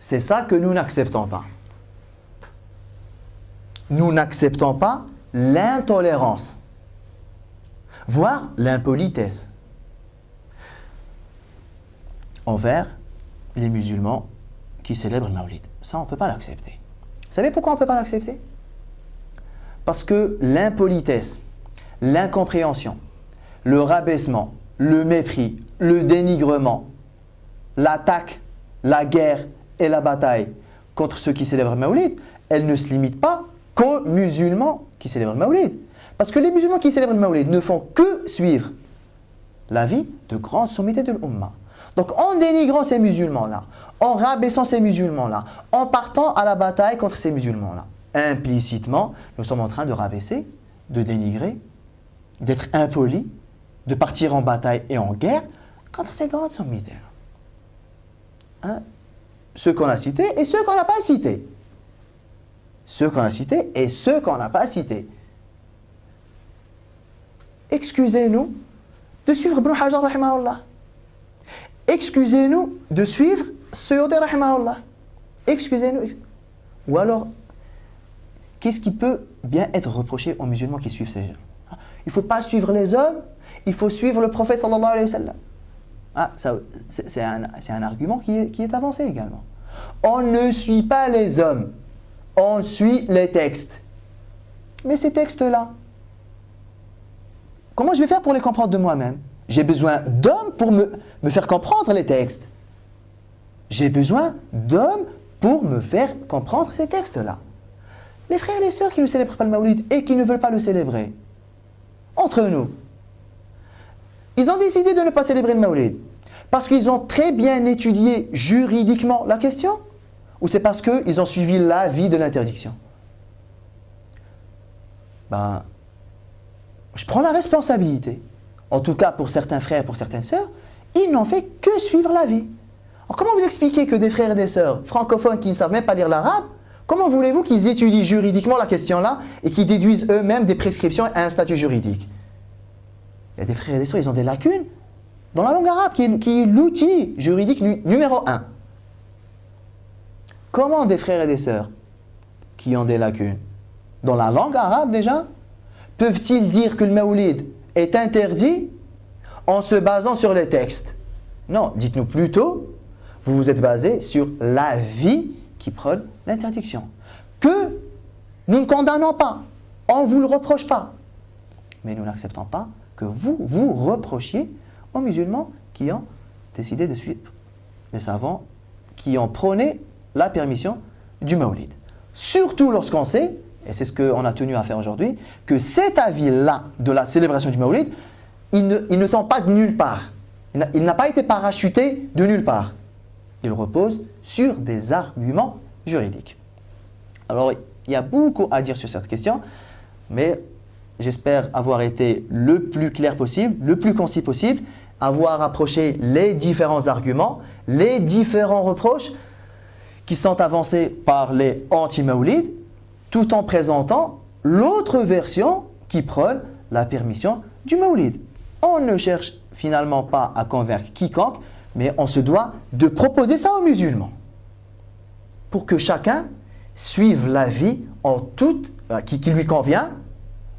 C'est ça que nous n'acceptons pas. Nous n'acceptons pas l'intolérance, voire l'impolitesse envers les musulmans qui célèbrent le Mawlid. Ça, on ne peut pas l'accepter. Vous savez pourquoi on ne peut pas l'accepter? Parce que l'impolitesse, l'incompréhension, le rabaissement, le mépris, le dénigrement, l'attaque, la guerre et la bataille contre ceux qui célèbrent le Mawlid, elle ne se limite pas qu'aux musulmans qui célèbrent le Mawlid. Parce que les musulmans qui célèbrent le Mawlid ne font que suivre l'avis de grandes sommités de l'Ummah. Donc en dénigrant ces musulmans-là, en rabaissant ces musulmans-là, en partant à la bataille contre ces musulmans-là, implicitement, nous sommes en train de rabaisser, de dénigrer, d'être impolis, de partir en bataille et en guerre contre ces grandes sommités-là. Hein? Ceux qu'on a cités et ceux qu'on n'a pas cités. Ceux qu'on a cités et ceux qu'on n'a pas cités. Excusez-nous de suivre Ibn Hajar rahimahullah. Excusez-nous de suivre Suyuti rahimahullah. Excusez-nous. Ou alors, qu'est-ce qui peut bien être reproché aux musulmans qui suivent ces gens? Il ne faut pas suivre les hommes, il faut suivre le prophète sallallahu alayhi wa sallam. Ah, c'est un argument qui est avancé également. On ne suit pas les hommes, on suit les textes. Mais ces textes-là, comment je vais faire pour les comprendre de moi-même? J'ai besoin d'hommes pour me faire comprendre les textes. J'ai besoin d'hommes pour me faire comprendre ces textes-là. Les frères et les sœurs qui ne célèbrent pas le Mawlid et qui ne veulent pas le célébrer, entre nous, ils ont décidé de ne pas célébrer le Mawlid parce qu'ils ont très bien étudié juridiquement la question, ou c'est parce qu'ils ont suivi l'avis de l'interdiction? Ben, je prends la responsabilité. En tout cas, pour certains frères et pour certaines sœurs, ils n'ont fait que suivre l'avis. Alors, comment vous expliquez que des frères et des sœurs francophones qui ne savent même pas lire l'arabe, comment voulez-vous qu'ils étudient juridiquement la question-là et qu'ils déduisent eux-mêmes des prescriptions à un statut juridique? Il y a des frères et des sœurs, ils ont des lacunes dans la langue arabe, qui est l'outil juridique numéro 1. Comment des frères et des sœurs qui ont des lacunes dans la langue arabe déjà, peuvent-ils dire que le Mawlid est interdit en se basant sur les textes? Non, dites-nous plutôt, vous vous êtes basé sur l'avis qui prône l'interdiction. Que nous ne condamnons pas, on ne vous le reproche pas. Mais nous n'acceptons pas que vous reprochiez aux musulmans qui ont décidé de suivre les savants qui ont prôné la permission du Mawlid. Surtout lorsqu'on sait, et c'est ce qu'on a tenu à faire aujourd'hui, que cet avis-là de la célébration du Mawlid, il ne tombe pas de nulle part. Il n'a pas été parachuté de nulle part. Il repose sur des arguments juridiques. Alors, il y a beaucoup à dire sur cette question, mais j'espère avoir été le plus clair possible, le plus concis possible, avoir approché les différents arguments, les différents reproches qui sont avancés par les anti-Mawlid, tout en présentant l'autre version qui prône la permission du Mawlid. On ne cherche finalement pas à convaincre quiconque, mais on se doit de proposer ça aux musulmans pour que chacun suive l'avis qui lui convient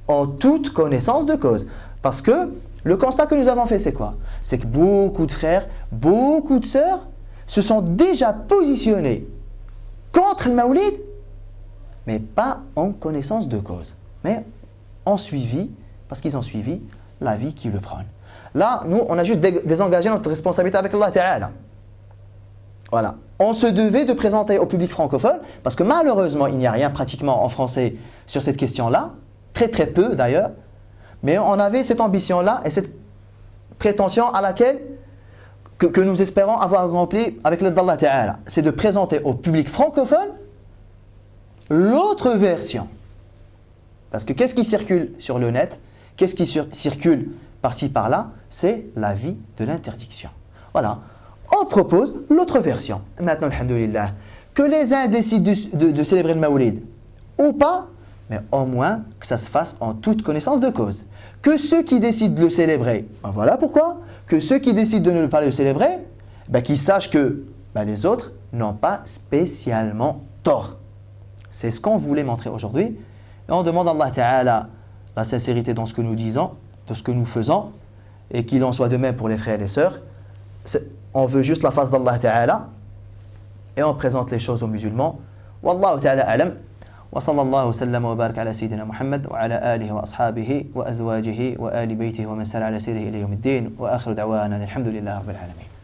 en toute connaissance de cause. Parce que le constat que nous avons fait, c'est quoi? C'est que beaucoup de frères, beaucoup de sœurs se sont déjà positionnés contre le Mawlid, mais pas en connaissance de cause, mais parce qu'ils ont suivi l'avis qui le prône. Là, nous, on a juste désengagé notre responsabilité avec Allah Ta'ala. Voilà. On se devait de présenter au public francophone, parce que malheureusement, il n'y a rien pratiquement en français sur cette question-là, très très peu d'ailleurs, mais on avait cette ambition-là et cette prétention à laquelle que nous espérons avoir rempli avec l'aide d'Allah Ta'ala. C'est de présenter au public francophone l'autre version. Parce que qu'est-ce qui circule sur le net? Qu'est-ce qui circule par-ci par-là? C'est l'avis de l'interdiction. Voilà. On propose l'autre version. Maintenant, alhamdoulilah, que les uns décident de célébrer le Mawlid ou pas, mais au moins que ça se fasse en toute connaissance de cause. Que ceux qui décident de le célébrer, voilà pourquoi. Que ceux qui décident de ne pas le célébrer, qu'ils sachent que les autres n'ont pas spécialement tort. C'est ce qu'on voulait montrer aujourd'hui. Et on demande à Allah Ta'ala la sincérité dans ce que nous disons, dans ce que nous faisons, et qu'il en soit de même pour les frères et les sœurs. On veut juste la face d'Allah Ta'ala, et on présente les choses aux musulmans. Wallahu Ta'ala alam. وصلى الله وسلم وبارك على سيدنا محمد وعلى آله وأصحابه وأزواجه وآل بيته ومن سار على سيره إلى يوم الدين وآخر دعوانا الحمد لله رب العالمين.